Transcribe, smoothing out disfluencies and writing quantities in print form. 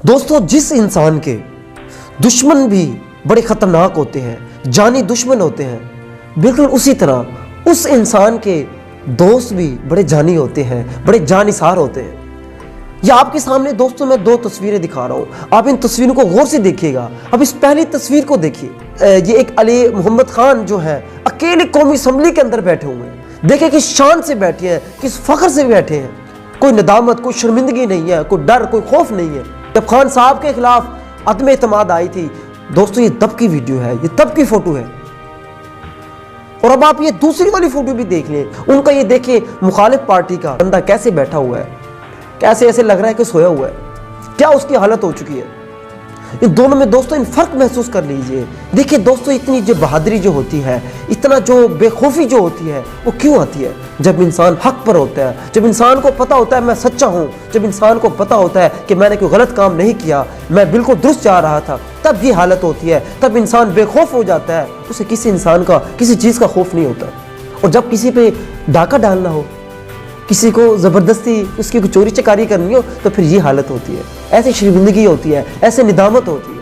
दोस्तों, जिस इंसान के दुश्मन भी बड़े ख़तरनाक होते हैं, जानी दुश्मन होते हैं, बिल्कुल उसी तरह उस इंसान के दोस्त भी बड़े जानी होते हैं, बड़े जानिसार होते हैं। ये आपके सामने दोस्तों मैं दो तस्वीरें दिखा रहा हूँ, आप इन तस्वीरों को गौर से देखिएगा। अब इस पहली तस्वीर को देखिए, ये एक अली मोहम्मद खान जो है अकेले कौमी असम्बली के अंदर बैठे हुए हैं। देखें किस शान से बैठे हैं, किस फख्र से बैठे हैं। कोई नदामत, कोई शर्मिंदगी नहीं है, कोई डर, कोई खौफ नहीं है। जब खान साहब के खिलाफ अदम एतमाद आई थी दोस्तों, ये तब की वीडियो है, ये तब की फोटो है। और अब आप ये दूसरी वाली फोटो भी देख लें, उनका ये देखिए मुखालिफ पार्टी का बंदा कैसे बैठा हुआ है, कैसे ऐसे लग रहा है कि सोया हुआ है, क्या उसकी हालत हो चुकी है। इन दोनों में दोस्तों इन फर्क महसूस कर लीजिए। देखिए दोस्तों, इतनी जो बहादुरी जो होती है, इतना जो बेखौफी जो होती है, वो क्यों आती है? जब इंसान हक पर होता है, जब इंसान को पता होता है मैं सच्चा हूँ, जब इंसान को पता होता है कि मैंने कोई गलत काम नहीं किया, मैं बिल्कुल दुरुस्त जा रहा था, तब ये हालत होती है। तब इंसान बेखौफ हो जाता है, उसे किसी इंसान का किसी चीज़ का खौफ नहीं होता। और जब किसी पे डाका डालना हो, किसी को ज़बरदस्ती उसकी चोरी चकारी करनी हो, तो फिर ये हालत होती है, ऐसी शर्मिंदगी होती है, ऐसे निदामत होती है।